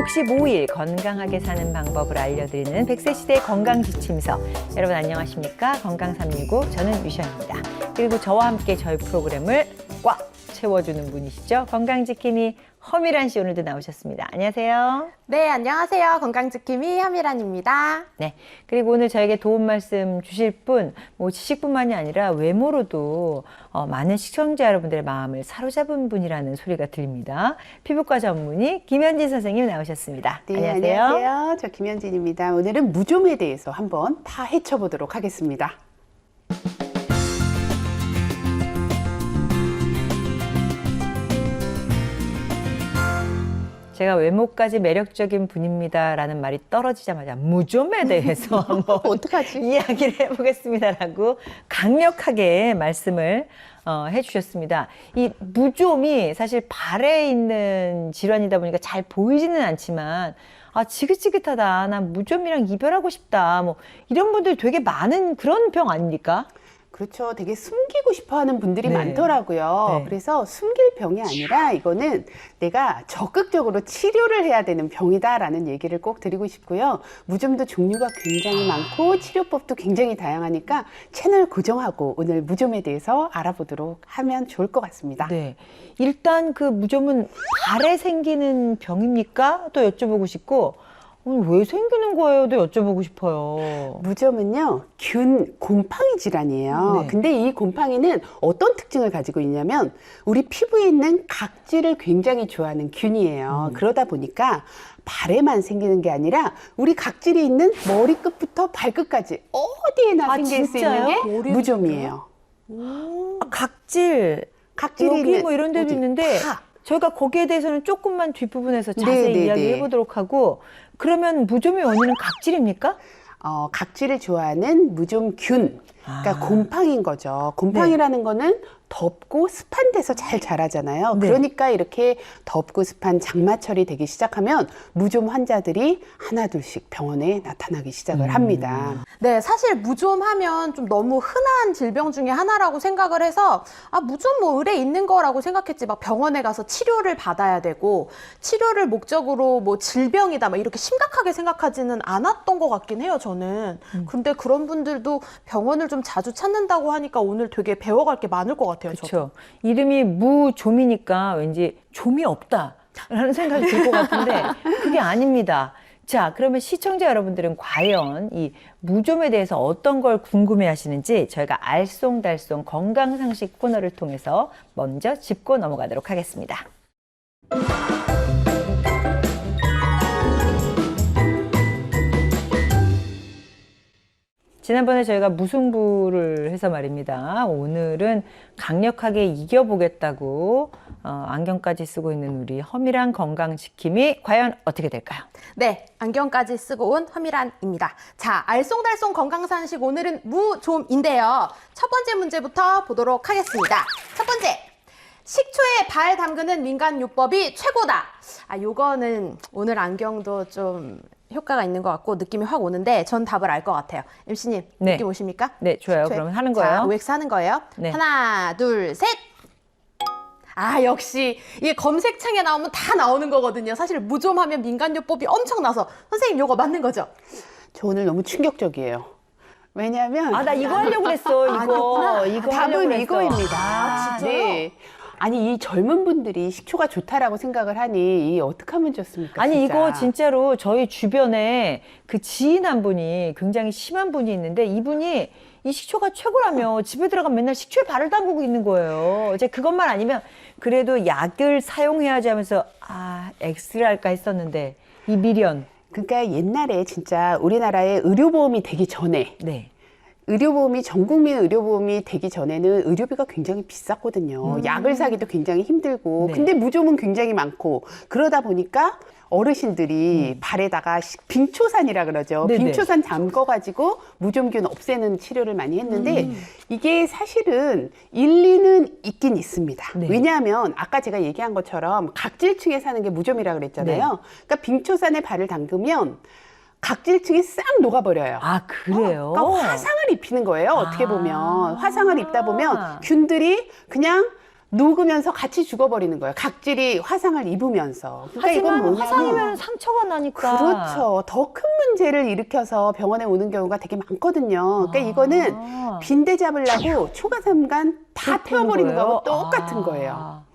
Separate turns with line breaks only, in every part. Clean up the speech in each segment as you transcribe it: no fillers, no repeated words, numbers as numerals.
65일 건강하게 사는 방법을 알려드리는 100세 시대 건강지침서. 여러분 안녕하십니까? 건강365 저는 유시연입니다. 그리고 저와 함께 저희 프로그램을 꽉 채워주는 분이시죠. 건강지킴이 허미란 씨 오늘도 나오셨습니다. 안녕하세요.
네, 안녕하세요. 건강지킴이 허미란입니다.
네, 그리고 오늘 저에게 도움 말씀 주실 분, 지식뿐만이 아니라 외모로도 많은 시청자 여러분들의 마음을 사로잡은 분이라는 소리가 들립니다. 피부과 전문의 김현진 선생님 나오셨습니다.
네,
안녕하세요.
안녕하세요. 저 김현진입니다. 오늘은 무좀에 대해서 한번 파헤쳐보도록 하겠습니다.
제가 외모까지 매력적인 분입니다라는 말이 떨어지자마자 무좀에 대해서 한번
어떡하지?
이야기를 해보겠습니다라고 강력하게 말씀을 해주셨습니다. 이 무좀이 사실 발에 있는 질환이다 보니까 잘 보이지는 않지만 지긋지긋하다, 난 무좀이랑 이별하고 싶다, 이런 분들 되게 많은 그런 병 아닙니까?
그렇죠. 되게 숨기고 싶어 하는 분들이
네.
많더라고요.
네.
그래서 숨길 병이 아니라 이거는 내가 적극적으로 치료를 해야 되는 병이다라는 얘기를 꼭 드리고 싶고요. 무좀도 종류가 굉장히 많고 치료법도 굉장히 다양하니까 채널 고정하고 오늘 무좀에 대해서 알아보도록 하면 좋을 것 같습니다.
네. 일단 그 무좀은 발에 생기는 병입니까? 또 여쭤보고 싶고, 왜 생기는 거예요?도 여쭤보고 싶어요.
무좀은요, 곰팡이 질환이에요.
네.
근데 이 곰팡이는 어떤 특징을 가지고 있냐면 우리 피부에 있는 각질을 굉장히 좋아하는 균이에요. 그러다 보니까 발에만 생기는 게 아니라 우리 각질이 있는 머리끝부터 발끝까지 어디에나 생길 수 있는 게 무좀이에요.
각질이
각질이
여기
있는
이런 데도
어디
있는데
다.
저희가 거기에 대해서는 조금만 뒷부분에서 자세히
네.
이야기해 보도록 하고, 그러면 무좀의 원인은 각질입니까?
각질을 좋아하는 무좀균, 그러니까 곰팡이인 거죠. 곰팡이라는 거는 덥고 습한 데서 잘 자라잖아요.
네.
그러니까 이렇게 덥고 습한 장마철이 되기 시작하면 무좀 환자들이 하나둘씩 병원에 나타나기 시작을 합니다.
네, 사실 무좀 하면 좀 너무 흔한 질병 중에 하나라고 생각을 해서 무좀 의뢰 있는 거라고 생각했지, 막 병원에 가서 치료를 받아야 되고 치료를 목적으로 질병이다 이렇게 심각하게 생각하지는 않았던 것 같긴 해요, 저는. 근데 그런 분들도 병원을 좀 자주 찾는다고 하니까 오늘 되게 배워갈 게 많을 것 같아요.
그렇죠. 이름이 무좀이니까 왠지 좀이 없다라는 생각이 들 것 같은데 그게 아닙니다. 자, 그러면 시청자 여러분들은 과연 이 무좀에 대해서 어떤 걸 궁금해 하시는지 저희가 알쏭달쏭 건강상식 코너를 통해서 먼저 짚고 넘어가도록 하겠습니다. 지난번에 저희가 무승부를 해서 말입니다. 오늘은 강력하게 이겨보겠다고 안경까지 쓰고 있는 우리 허미란 건강지킴이 과연 어떻게 될까요?
네, 안경까지 쓰고 온 허미란입니다. 자, 알쏭달쏭 건강상식 오늘은 무좀인데요. 첫 번째 문제부터 보도록 하겠습니다. 첫 번째, 식초에 발 담그는 민간요법이 최고다. 요거는 오늘 안경도 좀 효과가 있는 것 같고 느낌이 확 오는데 전 답을 알 것 같아요. MC님,
네.
느낌 오십니까?
네, 좋아요.
식초에.
그러면 하는 거예요.
자, OX 하는 거예요.
네.
하나, 둘, 셋! 역시 이게 검색창에 나오면 다 나오는 거거든요. 사실 무좀 하면 민간요법이 엄청나서 선생님 요거 맞는 거죠?
저 오늘 너무 충격적이에요. 왜냐하면
나 이거 하려고 그랬어. 이거 하려고
답은
그랬어.
이거입니다.
진짜요?
네. 아니 이 젊은 분들이 식초가 좋다라고 생각을 하니 이 어떻게 하면 좋습니까?
아니
진짜.
이거 진짜로 저희 주변에 그 지인 한 분이 굉장히 심한 분이 있는데 이분이 이 식초가 최고라며 집에 들어가면 맨날 식초에 발을 담그고 있는 거예요. 이제 그것만 아니면 그래도 약을 사용해야지 하면서 X를 할까 했었는데 이 미련.
그러니까 옛날에 진짜 우리나라에 의료보험이 되기 전에
네.
전 국민 의료보험이 되기 전에는 의료비가 굉장히 비쌌거든요. 약을 사기도 굉장히 힘들고
네.
근데 무좀은 굉장히 많고 그러다 보니까 어르신들이 발에다가 빙초산이라 그러죠.
네네.
빙초산 담궈가지고 무좀균 없애는 치료를 많이 했는데 이게 사실은 일리는 있긴 있습니다.
네.
왜냐하면 아까 제가 얘기한 것처럼 각질층에 사는 게 무좀이라 그랬잖아요.
네.
그러니까 빙초산에 발을 담그면 각질층이 싹 녹아버려요.
그래요?
그러니까 화상을 입히는 거예요. 어떻게 보면 화상을 입다 보면 균들이 그냥 녹으면서 같이 죽어버리는 거예요. 각질이 화상을 입으면서. 그러니까 이건
하지만
뭐냐면
화상이면 상처가 나니까.
그렇죠. 더 큰 문제를 일으켜서 병원에 오는 경우가 되게 많거든요. 그러니까 이거는 빈대 잡으려고 초가삼간 다 태워버리는 거하고 똑같은 거예요.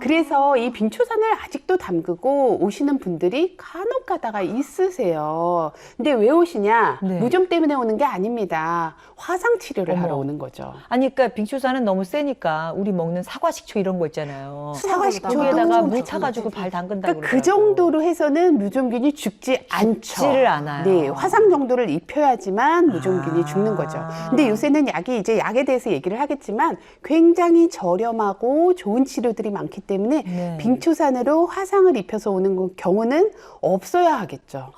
그래서 이 빙초산을 아직도 담그고 오시는 분들이 간혹 가다가 있으세요. 근데 왜 오시냐?
네.
무좀 때문에 오는 게 아닙니다. 화상 치료를
어머.
하러 오는 거죠.
아니, 그러니까 빙초산은 너무 세니까 우리 먹는 사과 식초 이런 거 있잖아요.
사과식초도
거기에다가 물
좋죠.
타가지고 발 담근다고
그러니까 그 정도로 해서는 무좀균이 죽지 않죠.
죽지를 않아요.
네, 화상 정도를 입혀야지만 무좀균이 죽는 거죠. 근데 요새는 약이 이제 약에 대해서 얘기를 하겠지만 굉장히 저렴하고 좋은 치료들이 많기 때문에
네.
빙초산으로 화상을 입혀서 오는 경우는 없어야 하겠죠.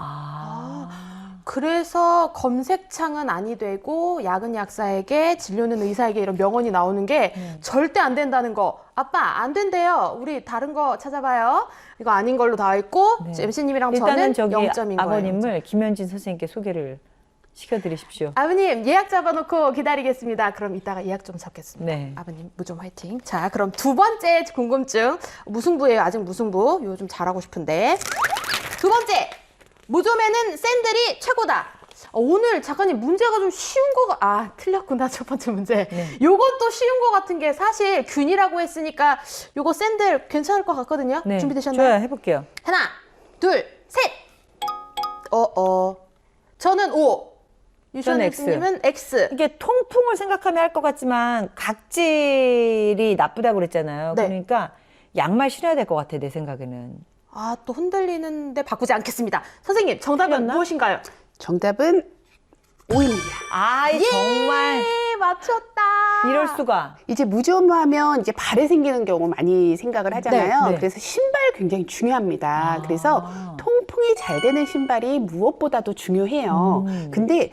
그래서 검색창은 아니 되고 약은 약사에게 진료는 의사에게 이런 명언이 나오는 게 절대 안 된다는 거. 아빠 안 된대요. 우리 다른 거 찾아봐요. 이거 아닌 걸로 나와 있고
네.
MC님이랑
일단은
저는
저기
0점인 거예요.
아버님을 김현진 선생님께 소개를 시켜드리십시오.
아버님 예약 잡아놓고 기다리겠습니다. 그럼 이따가 예약 좀 잡겠습니다.
네.
아버님 무좀 화이팅. 자 그럼 두 번째 궁금증 무승부예요. 아직 무승부. 이거 좀 잘하고 싶은데 두 번째 무좀에는 샌들이 최고다. 오늘 작가님 문제가 좀 쉬운 거가 틀렸구나 첫 번째 문제.
네.
요건 또 쉬운 거 같은 게 사실 균이라고 했으니까 요거 샌들 괜찮을 것 같거든요.
네.
준비되셨나요?
좋아요. 해볼게요.
하나 둘 셋. 저는 O.
저는 X.
유시원님은 X.
이게 통풍을 생각하면 할 것 같지만 각질이 나쁘다고 그랬잖아요.
네.
그러니까 양말 신어야 될 것 같아, 내 생각에는.
또 흔들리는데 바꾸지 않겠습니다. 선생님 정답은
틀렸나?
무엇인가요?
정답은 O입니다.
정말
예, 맞췄다.
이럴 수가.
이제 무좀하면 이제 발에 생기는 경우 많이 생각을 하잖아요.
네, 네.
그래서 신발 굉장히 중요합니다. 그래서 통풍이 잘 되는 신발이 무엇보다도 중요해요. 근데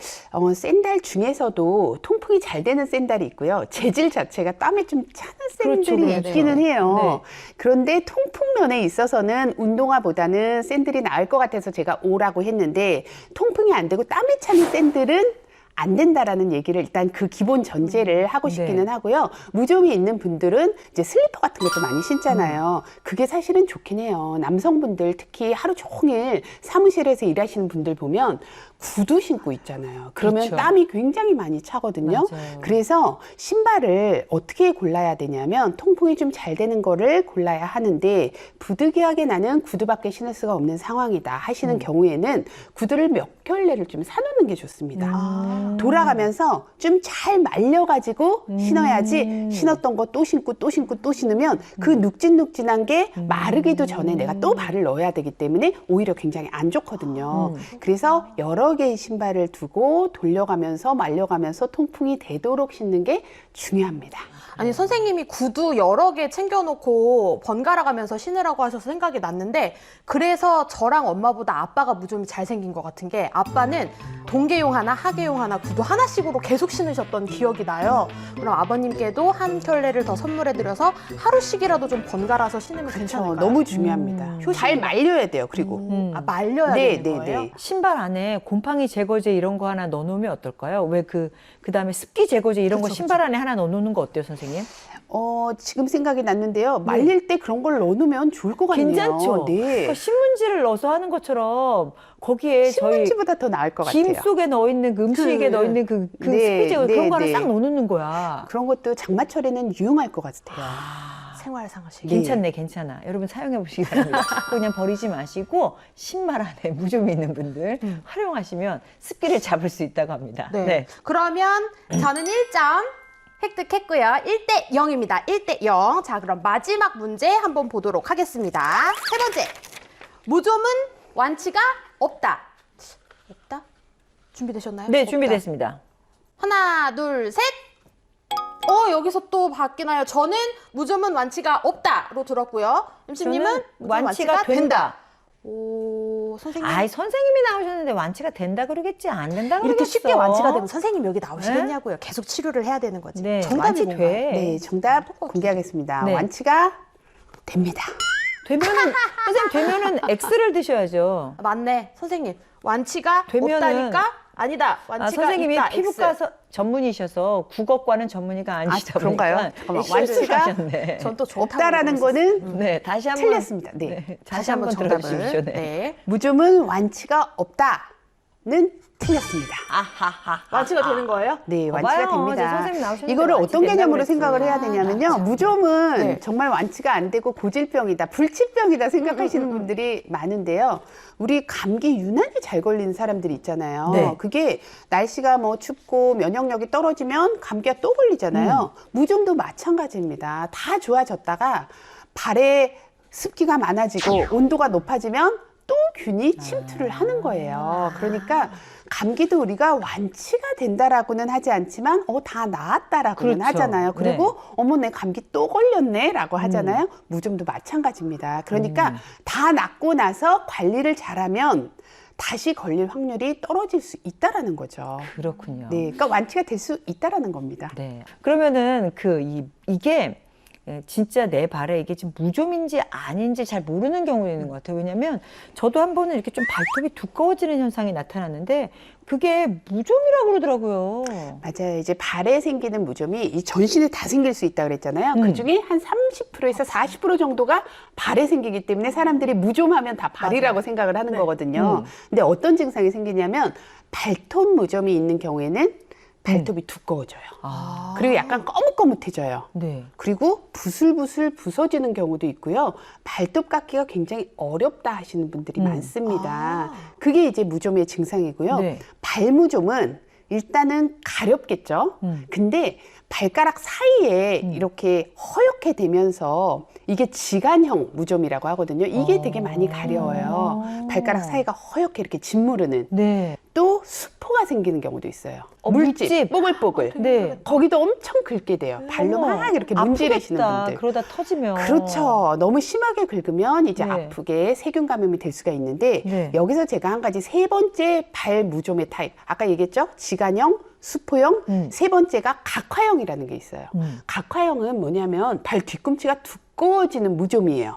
샌들 중에서도 통풍이 잘 되는 샌들이 있고요. 재질 자체가 땀에 좀 차는
그렇죠,
샌들이
그렇죠.
있기는 해요.
네.
그런데 통풍 면에 있어서는 운동화보다는 샌들이 나을 것 같아서 제가 O라고 했는데 통풍이 안 되고 땀에 차는 샌들은 안 된다라는 얘기를 일단 그 기본 전제를 하고 싶기는
네.
하고요. 무좀이 있는 분들은 이제 슬리퍼 같은 것도 많이 신잖아요. 그게 사실은 좋긴 해요. 남성분들 특히 하루 종일 사무실에서 일하시는 분들 보면 구두 신고 있잖아요. 그러면
그렇죠.
땀이 굉장히 많이 차거든요.
맞아요.
그래서 신발을 어떻게 골라야 되냐면 통풍이 좀 잘 되는 거를 골라야 하는데 부득이하게 나는 구두밖에 신을 수가 없는 상황이다 하시는 경우에는 구두를 몇 켤레를 좀 사놓는 게 좋습니다. 돌아가면서 좀 잘 말려가지고 신어야지 신었던 거 또 신고 또 신고 또 신으면 그 눅진눅진한 게 마르기도 전에 내가 또 발을 넣어야 되기 때문에 오히려 굉장히 안 좋거든요. 그래서 여러 개의 신발을 두고 돌려가면서 말려가면서 통풍이 되도록 신는 게 중요합니다.
아니 선생님이 구두 여러 개 챙겨놓고 번갈아 가면서 신으라고 하셔서 생각이 났는데 그래서 저랑 엄마보다 아빠가 무좀이 잘생긴 것 같은 게 아빠는 동계용 하나 하계용 하나 구두 하나씩으로 계속 신으셨던 기억이 나요. 그럼 아버님께도 한 켤레를 더 선물해드려서 하루씩이라도 좀 번갈아서 신으면 괜찮을까요?
너무 중요합니다. 잘 말려야 돼요. 그리고
말려야 되는 거예요?
네.
신발 안에 곰팡이 제거제 이런 거 하나 넣어놓으면 어떨까요? 왜 그다음에 습기 제거제 이런 거 신발 안에 하나 넣어놓는 거 어때요, 선생님?
지금 생각이 났는데요. 말릴 때 그런 걸 넣어놓으면 좋을 것 같네요.
괜찮죠?
네.
그러니까 신문지를 넣어서 하는 것처럼 거기에 저희
신문지보다 더 나을 것
김
같아요.
속에 넣어있는 그 음식에 넣어있는 그
네,
습기 제거 그런
네,
거 하나
네.
싹 넣어놓는 거야.
그런 것도 장마철에는 유용할 것 같아요.
생활상식.
괜찮네, 괜찮아. 여러분 사용해 보시기 바랍니다. 그냥 버리지 마시고 신발 안에 무좀이 있는 분들 활용하시면 습기를 잡을 수 있다고 합니다.
네. 그러면 저는 1점 획득했고요. 1대 0입니다. 1대 0. 자, 그럼 마지막 문제 한번 보도록 하겠습니다. 세 번째. 무좀은 완치가 없다. 없다? 준비되셨나요?
네,
없다.
준비됐습니다.
하나, 둘, 셋. 여기서 또 바뀌나요? 저는 무좀은 완치가 없다로 들었고요. MC님은
저는
무좀
완치가 된다.
오, 선생님.
선생님이 나오셨는데 완치가 된다 그러겠지 안 된다 그러겠어.
이렇게 쉽게 완치가 되면 선생님 여기 나오시겠냐고요. 계속 치료를 해야 되는 거지.
네,
정답이
완치
뭔가요?
돼.
네, 정답 공개하겠습니다.
네.
완치가 됩니다.
되면은 선생님 되면은 X를 드셔야죠.
맞네. 선생님. 완치가
되면은
없다니까 아니다. 완치가
선생님이
있다.
피부과
X.
전문이셔서 국어과는 전문의가 아니시다
그런가요?
보니까
잠깐만,
X를
완치가
쓰셨네.
전 또 좋다고
없다라는
그랬었어요.
거는
네, 다시 한번
틀렸습니다. 네.
다시 한번 들어주십시오. 네.
네.
무좀은 완치가 없다는 틀렸습니다.
아하하.
완치가 되는 거예요?
네,
봐봐요.
완치가
이제
됩니다.
선생님 나오셨는데
이거를
완치
어떤
된다고
개념으로
그랬어요.
생각을 해야 되냐면요. 무좀은
네.
정말 완치가 안 되고 고질병이다, 불치병이다 생각하시는 분들이 많은데요. 우리 감기 유난히 잘 걸리는 사람들이 있잖아요.
네.
그게 날씨가 뭐 춥고 면역력이 떨어지면 감기가 또 걸리잖아요. 무좀도 마찬가지입니다. 다 좋아졌다가 발에 습기가 많아지고 온도가 높아지면 또 균이 침투를 하는 거예요. 그러니까 감기도 우리가 완치가 된다라고는 하지 않지만 다 나았다라고는
그렇죠.
하잖아요. 그리고 어머 내 감기 또 걸렸네라고 하잖아요. 무좀도 마찬가지입니다. 그러니까 다 낫고 나서 관리를 잘하면 다시 걸릴 확률이 떨어질 수 있다라는 거죠.
그렇군요.
네, 그러니까 완치가 될 수 있다라는 겁니다.
네. 그러면은 이게 진짜 내 발에 이게 지금 무좀인지 아닌지 잘 모르는 경우가 있는 것 같아요. 왜냐면 저도 한 번은 이렇게 좀 발톱이 두꺼워지는 현상이 나타났는데 그게 무좀이라고 그러더라고요.
맞아요. 이제 발에 생기는 무좀이 이 전신에 다 생길 수 있다 그랬잖아요. 그 중에 한 30%에서 40% 정도가 발에 생기기 때문에 사람들이 무좀하면 다 발이라고 생각을 하는 거거든요. 근데 어떤 증상이 생기냐면 발톱 무좀이 있는 경우에는 발톱이 두꺼워져요.
아.
그리고 약간 거뭇거뭇해져요.
네.
그리고 부슬부슬 부서지는 경우도 있고요. 발톱 깎기가 굉장히 어렵다 하시는 분들이 많습니다. 그게 이제 무좀의 증상이고요.
네.
발무좀은 일단은 가렵겠죠. 근데 발가락 사이에 이렇게 허옇게 되면서 이게 지간형 무좀이라고 하거든요. 이게 되게 많이 가려워요. 발가락 사이가 허옇게 이렇게 짓무르는.
네.
또 수포가 생기는 경우도 있어요.
물집.
물집, 뽀글뽀글.
네.
거기도 엄청 긁게 돼요. 발로 막 이렇게 문지르시는
아프겠다.
분들.
그러다 터지면.
그렇죠. 너무 심하게 긁으면 이제
네.
아프게 세균 감염이 될 수가 있는데
네.
여기서 제가 한 가지 세 번째 발 무좀의 타입. 아까 얘기했죠? 지간형, 수포형, 세 번째가 각화형이라는 게 있어요. 각화형은 뭐냐면 발 뒤꿈치가 두꺼워지는 무좀이에요.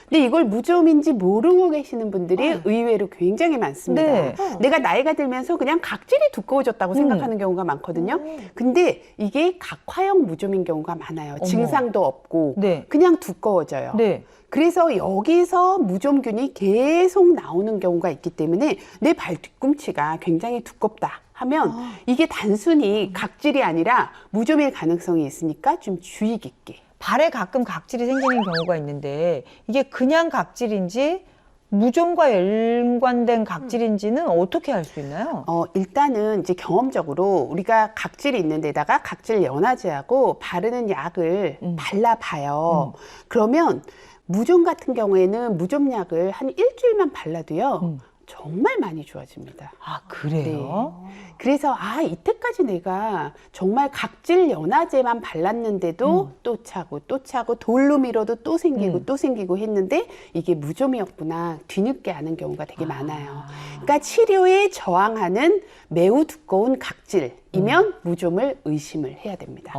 근데 이걸 무좀인지 모르고 계시는 분들이 의외로 굉장히 많습니다.
네.
내가 나이가 들면서 그냥 각질이 두꺼워졌다고 생각하는 경우가 많거든요. 근데 이게 각화형 무좀인 경우가 많아요. 증상도 없고
네.
그냥 두꺼워져요.
네.
그래서 여기서 무좀균이 계속 나오는 경우가 있기 때문에 내 발 뒤꿈치가 굉장히 두껍다 하면 이게 단순히 각질이 아니라 무좀일 가능성이 있으니까 좀 주의 깊게.
발에 가끔 각질이 생기는 경우가 있는데 이게 그냥 각질인지 무좀과 연관된 각질인지는 어떻게 알 수 있나요?
일단은 이제 경험적으로 우리가 각질이 있는 데다가 각질 연화제하고 바르는 약을 발라봐요. 그러면 무좀 같은 경우에는 무좀약을 한 일주일만 발라도요. 정말 많이 좋아집니다.
아, 그래요?
그래서 이때까지 내가 정말 각질 연화제만 발랐는데도 또 차고 또 차고 돌로 밀어도 또 생기고 또 생기고 했는데 이게 무좀이었구나 뒤늦게 아는 경우가 되게 많아요. 그러니까 치료에 저항하는 매우 두꺼운 각질이면 무좀을 의심을 해야 됩니다.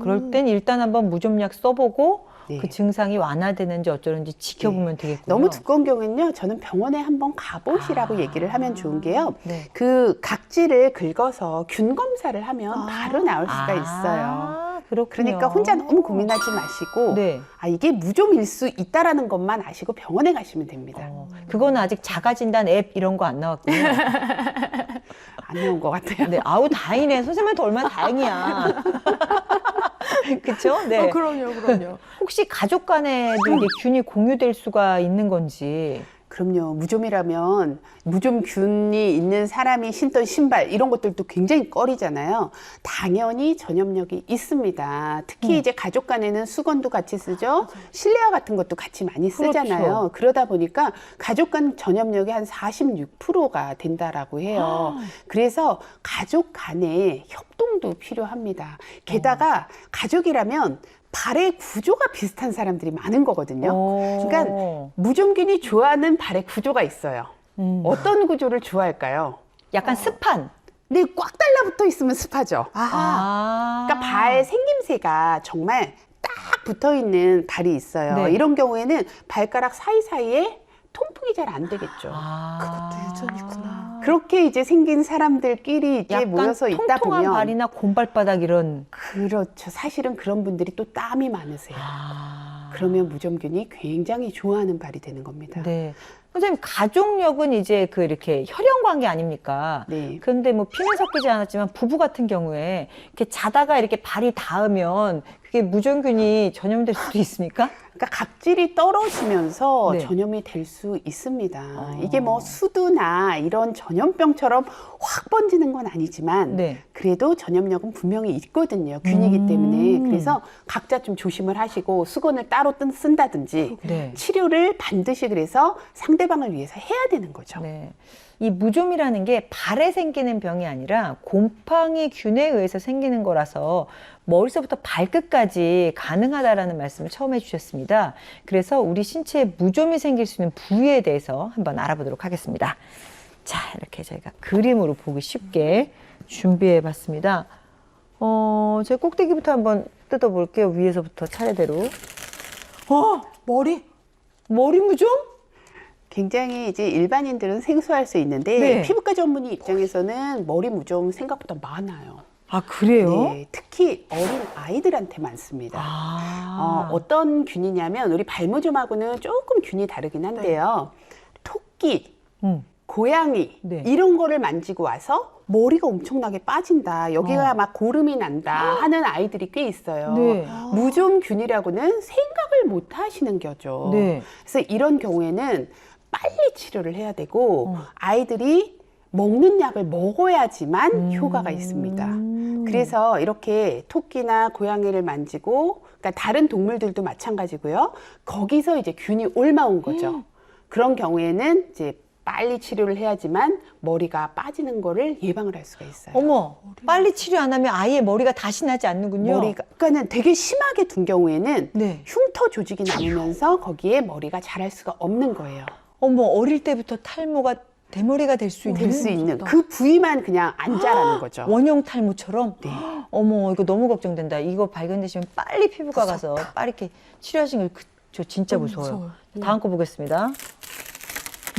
그럴 땐 일단 한번 무좀약 써보고
네.
그 증상이 완화되는지 어쩌는지 지켜보면 되겠군요.
너무 두꺼운 경우에는요, 저는 병원에 한번 가보시라고 얘기를 하면 좋은 게요.
네.
그 각질을 긁어서 균 검사를 하면 바로 나올 수가 있어요.
그렇군요.
그러니까 혼자 너무 고민하지 마시고,
네.
이게 무좀일 수 있다라는 것만 아시고 병원에 가시면 됩니다.
그건 아직 자가진단 앱 이런 거 안 나왔군요.
안 나온 것 같아요.
네, 아우 다행이네. 선생님한테 얼마나 다행이야. 그렇죠? 네.
그럼요.
혹시 가족 간에도 이게 균이 공유될 수가 있는 건지.
그럼요. 무좀이라면 무좀균이 있는 사람이 신던 신발 이런 것들도 굉장히 꺼리잖아요. 당연히 전염력이 있습니다. 특히 이제 가족 간에는 수건도 같이 쓰죠. 실내화 같은 것도 같이 많이 쓰잖아요.
그렇죠.
그러다 보니까 가족 간 전염력이 한 46%가 된다라고 해요. 그래서 가족 간의 협동도 필요합니다. 게다가 가족이라면 발의 구조가 비슷한 사람들이 많은 거거든요. 그러니까 무좀균이 좋아하는 발의 구조가 있어요. 어떤 구조를 좋아할까요?
약간 습한.
근데 꽉 달라붙어 있으면 습하죠. 그러니까 발 생김새가 정말 딱 붙어 있는 발이 있어요.
네.
이런 경우에는 발가락 사이사이에 통풍이 잘 안 되겠죠.
그것도 유전이구나.
그렇게 이제 생긴 사람들끼리 이제
약간
모여서 있다
통통한
보면
발이나 곰발바닥 이런.
그렇죠. 사실은 그런 분들이 또 땀이 많으세요.
아.
그러면 무좀균이 굉장히 좋아하는 발이 되는 겁니다.
네. 선생님, 가족력은 이제 그 이렇게 혈연 관계 아닙니까?
네.
그런데 뭐 피는 섞이지 않았지만 부부 같은 경우에 이렇게 자다가 이렇게 발이 닿으면 그게 무좀균이 전염될 수도 있습니까?
그러니까 각질이 떨어지면서
네.
전염이 될 수 있습니다.
아.
이게 뭐 수두나 이런 전염병처럼 확 번지는 건 아니지만
네.
그래도 전염력은 분명히 있거든요. 균이기 때문에. 그래서 각자 좀 조심을 하시고 수건을 따로 쓴다든지
네.
치료를 반드시 그래서 상대방을 위해서 해야 되는 거죠.
네. 이 무좀이라는 게 발에 생기는 병이 아니라 곰팡이 균에 의해서 생기는 거라서 머리서부터 발끝까지 가능하다라는 말씀을 처음 해주셨습니다. 그래서 우리 신체에 무좀이 생길 수 있는 부위에 대해서 한번 알아보도록 하겠습니다. 자, 이렇게 저희가 그림으로 보기 쉽게 준비해 봤습니다. 제가 꼭대기부터 한번 뜯어볼게요. 위에서부터 차례대로.
머리?
머리 무좀?
굉장히 이제 일반인들은 생소할 수 있는데
네.
피부과 전문의 입장에서는 머리 무좀 생각보다 많아요.
아, 그래요?
네, 특히 어린 아이들한테 많습니다. 어떤 균이냐면 우리 발무좀하고는 조금 균이 다르긴 한데요. 토끼, 고양이
네.
이런 거를 만지고 와서 머리가 엄청나게 빠진다. 여기가 막 고름이 난다 하는 아이들이 꽤 있어요.
네.
무좀균이라고는 생각을 못 하시는 거죠.
네.
그래서 이런 경우에는 빨리 치료를 해야 되고 아이들이 먹는 약을 먹어야지만 효과가 있습니다. 그래서 이렇게 토끼나 고양이를 만지고, 그러니까 다른 동물들도 마찬가지고요. 거기서 이제 균이 옮아온 거죠. 그런 경우에는 이제 빨리 치료를 해야지만 머리가 빠지는 거를 예방을 할 수가 있어요.
어머, 빨리 치료 안 하면 아예 머리가 다시 나지 않는군요.
그러니까는 되게 심하게 둔 경우에는
네.
흉터 조직이 남으면서 거기에 머리가 자랄 수가 없는 거예요.
어머, 어릴 때부터 탈모가 대머리가 될 수 있는?
될 수 있는 그 부위만 그냥 안 자라는 거죠.
원형 탈모처럼?
네.
어머, 이거 너무 걱정된다. 이거 발견되시면 빨리 피부과 가서 빨리 이렇게 치료하시는 게 저 진짜 무서워요. 다음 거 보겠습니다.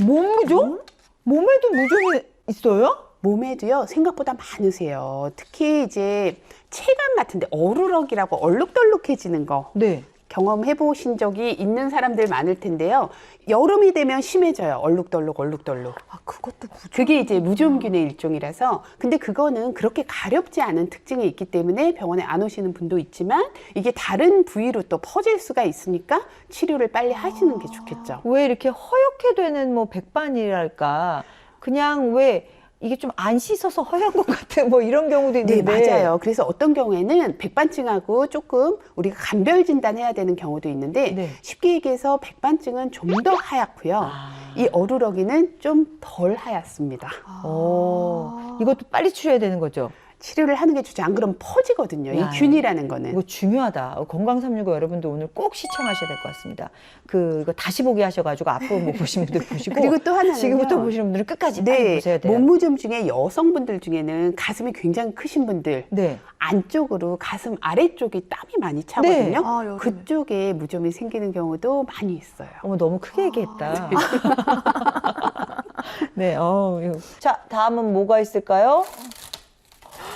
몸 무좀? 몸에도 무좀이 있어요?
몸에도요, 생각보다 많으세요. 특히 이제 체감 같은데 어루럭이라고 얼룩덜룩해지는 거
네.
경험해 보신 적이 있는 사람들 많을 텐데요. 여름이 되면 심해져요. 얼룩덜룩.
그것도
그게 이제 무좀균의 일종이라서. 근데 그거는 그렇게 가렵지 않은 특징이 있기 때문에 병원에 안 오시는 분도 있지만 이게 다른 부위로 또 퍼질 수가 있으니까 치료를 빨리 하시는 게 좋겠죠.
왜 이렇게 허옇게 되는 뭐 백반이랄까? 그냥 왜 이게 좀 안 씻어서 허연 것 같아. 뭐 이런 경우도
네,
있는데.
맞아요. 그래서 어떤 경우에는 백반증하고 조금 우리가 간별 진단해야 되는 경우도 있는데
네.
쉽게 얘기해서 백반증은 좀 더 하얗고요. 이 어루러기는 좀 덜 하얗습니다.
이것도 빨리 치료해야 되는 거죠?
치료를 하는 게 좋죠. 안 그러면 퍼지거든요.
야,
이 균이라는 거는.
이거 중요하다. 건강365 여러분들 오늘 꼭 시청하셔야 될 것 같습니다. 이거 다시 보기 하셔가지고 앞부분 못 보신 분들 보시고.
그리고 또 하나는요.
지금부터 보시는 분들은 끝까지 빨리
네,
보셔야 돼요.
몸무좀 중에 여성분들 중에는 가슴이 굉장히 크신 분들
네.
안쪽으로 가슴 아래쪽이 땀이 많이 차거든요.
네.
여름에.
그쪽에 무좀이 생기는 경우도 많이 있어요.
어머, 너무 크게 얘기했다. 네, 이거. 자, 다음은 뭐가 있을까요?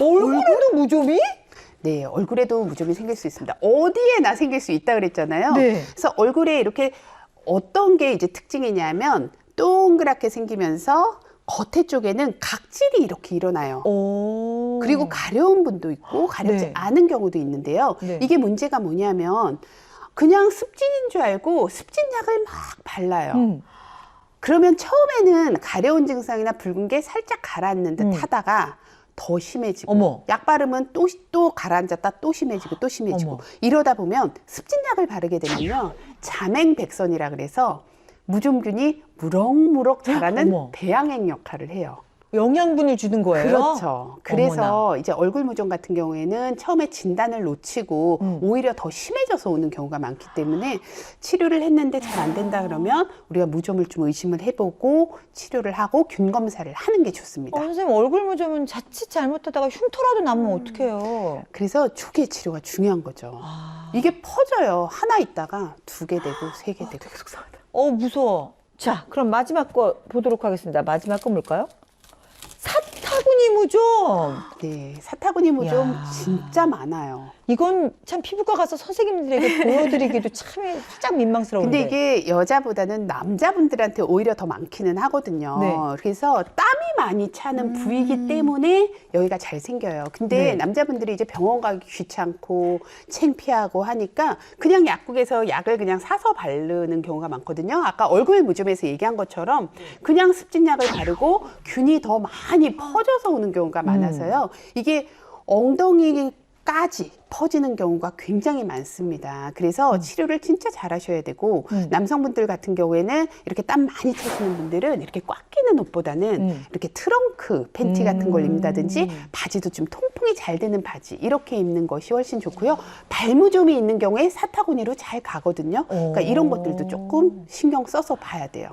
얼굴에도 무좀이?
네, 얼굴에도 무좀이 생길 수 있습니다. 어디에나 생길 수 있다 그랬잖아요.
네.
그래서 얼굴에 이렇게 어떤 게 이제 특징이냐면 동그랗게 생기면서 겉에 쪽에는 각질이 이렇게 일어나요. 그리고 가려운 분도 있고 가렵지
네.
않은 경우도 있는데요.
네.
이게 문제가 뭐냐면 그냥 습진인 줄 알고 습진약을 막 발라요. 그러면 처음에는 가려운 증상이나 붉은 게 살짝 가라앉는 듯 하다가 더 심해지고
어머.
약 바르면 또 가라앉았다 또 심해지고 또 심해지고
어머.
이러다 보면 습진약을 바르게 되면요 자맹백선이라 그래서 무좀균이 무럭무럭 자라는
어머.
배양액 역할을 해요.
영양분을 주는 거예요?
그렇죠. 그래서
어머나.
이제 얼굴 무좀 같은 경우에는 처음에 진단을 놓치고 오히려 더 심해져서 오는 경우가 많기 때문에 치료를 했는데 잘 안 된다 그러면 우리가 무좀을 좀 의심을 해보고 치료를 하고 균 검사를 하는 게 좋습니다.
선생님, 얼굴 무좀은 자칫 잘못하다가 흉터라도 나면 어떡해요?
그래서 초기 치료가 중요한 거죠. 이게 퍼져요. 하나 있다가 2개 되고 3개 되고.
무서워. 자, 그럼 마지막 거 보도록 하겠습니다. 마지막 거 뭘까요? 사타구니 무좀.
네, 사타구니 무좀
야.
진짜 많아요.
이건 참 피부과 가서 선생님들에게 보여드리기도 참 살짝 민망스러운데.
근데 이게 여자보다는 남자분들한테 오히려 더 많기는 하거든요.
네.
그래서 땀이 많이 차는 부위이기 때문에 여기가 잘 생겨요. 근데
네.
남자분들이 이제 병원 가기 귀찮고 창피하고 하니까 그냥 약국에서 약을 그냥 사서 바르는 경우가 많거든요. 아까 얼굴 무좀에서 얘기한 것처럼 그냥 습진약을 바르고 균이 더 많이 퍼져서 오는 경우가 많아서요. 이게 엉덩이까지 퍼지는 경우가 굉장히 많습니다. 그래서 치료를 진짜 잘 하셔야 되고 남성분들 같은 경우에는 이렇게 땀 많이 차시는 분들은 이렇게 꽉 끼는 옷보다는 이렇게 트렁크 팬티 같은 걸 입는다든지 바지도 좀 통풍이 잘 되는 바지 이렇게 입는 것이 훨씬 좋고요. 발무좀이 있는 경우에 사타구니로 잘 가거든요. 그러니까 이런 것들도 조금 신경 써서 봐야 돼요.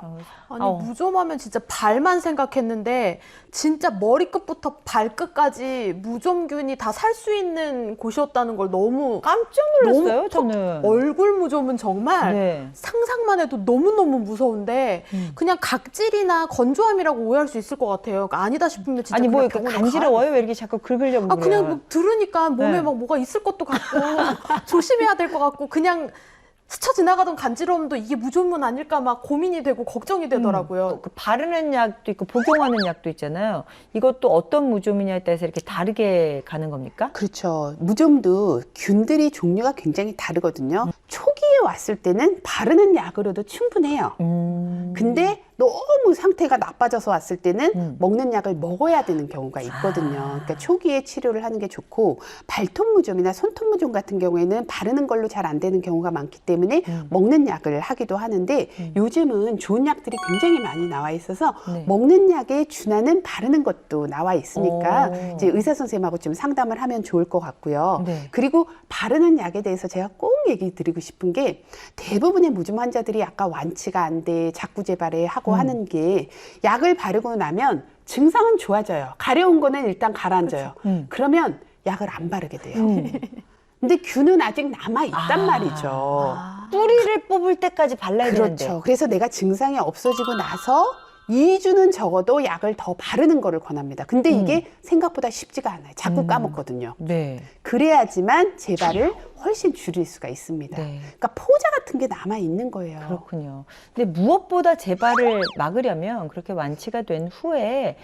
아니
아우.
무좀하면 진짜 발만 생각했는데 진짜 머리끝부터 발끝까지 무좀균이 다 살 수 있는 곳이었다는 걸 너무
깜짝 놀랐어요,
너무
저는.
얼굴 무좀은 정말
네.
상상만 해도 너무너무 무서운데 그냥 각질이나 건조함이라고 오해할 수 있을 것 같아요. 그러니까 아니다 싶으면 진짜
아니 뭐
그냥
이렇게
병원에
간지러워요? 왜 이렇게 자꾸 긁으려고
아,
그래요?
그냥 뭐 들으니까 몸에
네.
막 뭐가 있을 것도 같고 조심해야 될 것 같고 그냥 스쳐 지나가던 간지러움도 이게 무좀은 아닐까 막 고민이 되고 걱정이 되더라고요.
그 바르는 약도 있고 복용하는 약도 있잖아요. 이것도 어떤 무좀이냐에 따라서 이렇게 다르게 가는 겁니까?
그렇죠. 무좀도 균들이 종류가 굉장히 다르거든요. 초기에 왔을 때는 바르는 약으로도 충분해요. 근데 너무 상태가 나빠져서 왔을 때는 먹는 약을 먹어야 되는 경우가 있거든요. 그러니까 초기에 치료를 하는 게 좋고 발톱 무좀이나 손톱 무좀 같은 경우에는 바르는 걸로 잘 안 되는 경우가 많기 때문에 먹는 약을 하기도 하는데 요즘은 좋은 약들이 굉장히 많이 나와 있어서
네.
먹는 약에 준하는 바르는 것도 나와 있으니까
오.
이제 의사 선생님하고 좀 상담을 하면 좋을 것 같고요.
네.
그리고 바르는 약에 대해서 제가 꼭 얘기 드리고 싶은 게 대부분의 무좀 환자들이 아까 완치가 안 돼, 자꾸 재발해 하고 하는 게 약을 바르고 나면 증상은 좋아져요. 가려운 거는 일단 가라앉아요. 그러면 약을 안 바르게 돼요. 근데 균은 아직 남아있단 말이죠.
뿌리를 뽑을 때까지 발라야 되는데.
그렇죠. 그래서 내가 증상이 없어지고 나서 2주는 적어도 약을 더 바르는 거를 권합니다. 근데 이게 생각보다 쉽지가 않아요. 자꾸 까먹거든요.
네.
그래야지만 재발을 훨씬 줄일 수가 있습니다.
네.
그러니까 포자 같은 게 남아 있는 거예요.
그렇군요. 근데 무엇보다 재발을 막으려면 그렇게 완치가 된 후에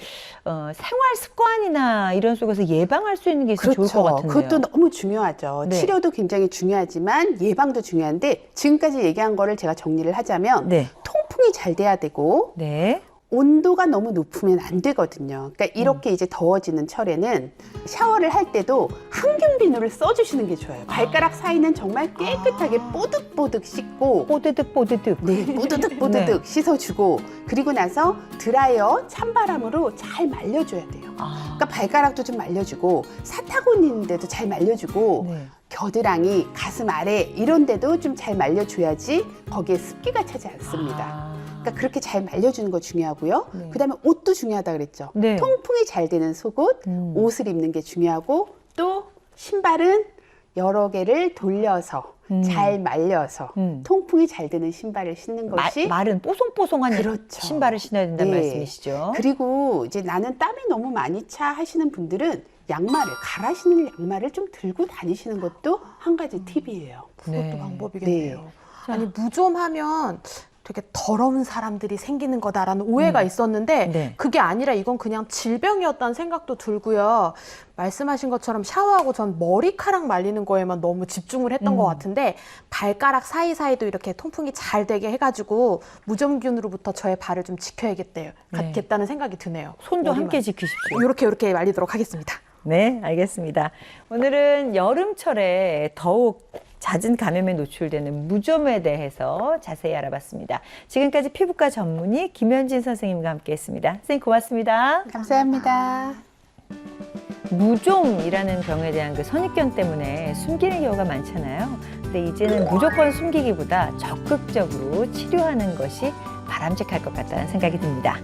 생활 습관이나 이런 속에서 예방할 수 있는 게 있으면 좋을 것 같은데요.
그것도 너무 중요하죠.
네.
치료도 굉장히 중요하지만 예방도 중요한데 지금까지 얘기한 거를 제가 정리를 하자면
네.
통풍이 잘 돼야 되고
네.
온도가 너무 높으면 안 되거든요. 그러니까 이렇게 이제 더워지는 철에는 샤워를 할 때도 항균 비누를 써주시는 게 좋아요. 발가락 사이는 정말 깨끗하게 뽀득뽀득 씻고
뽀드득 뽀드득.
네, 뽀드득뽀드득 씻어주고 그리고 나서 드라이어 찬바람으로 잘 말려줘야 돼요. 그러니까 발가락도 좀 말려주고 사타구니인데도 잘 말려주고
네.
겨드랑이, 가슴 아래 이런 데도 좀 잘 말려줘야지 거기에 습기가 차지 않습니다. 그러니까 그렇게 잘 말려주는 거 중요하고요.
네.
그다음에 옷도 중요하다 그랬죠.
네.
통풍이 잘 되는 속옷, 옷을 입는 게 중요하고 또 신발은 여러 개를 돌려서 잘 말려서 통풍이 잘 되는 신발을 신는 것이
말은 뽀송뽀송한
그렇죠.
신발을 신어야 된다는
네.
말씀이시죠?
그리고 이제 나는 땀이 너무 많이 차 하시는 분들은 양말을 갈아 신는 양말을 좀 들고 다니시는 것도 한 가지 팁이에요.
그것도
네.
방법이겠네요. 아니 무좀하면 되게 더러운 사람들이 생기는 거다라는 오해가 있었는데
네.
그게 아니라 이건 그냥 질병이었다는 생각도 들고요. 말씀하신 것처럼 샤워하고 전 머리카락 말리는 거에만 너무 집중을 했던 것 같은데 발가락 사이사이도 이렇게 통풍이 잘 되게 해가지고 무좀균으로부터 저의 발을 좀 지켜야겠다는
네.
생각이 드네요.
손도
머리만.
함께 지키십시오.
이렇게 말리도록 하겠습니다.
네, 알겠습니다. 오늘은 여름철에 더욱 잦은 감염에 노출되는 무좀에 대해서 자세히 알아봤습니다. 지금까지 피부과 전문의 김현진 선생님과 함께했습니다. 선생님 고맙습니다.
감사합니다.
무좀이라는 병에 대한 그 선입견 때문에 숨기는 경우가 많잖아요. 근데 이제는 무조건 숨기기보다 적극적으로 치료하는 것이 바람직할 것 같다는 생각이 듭니다.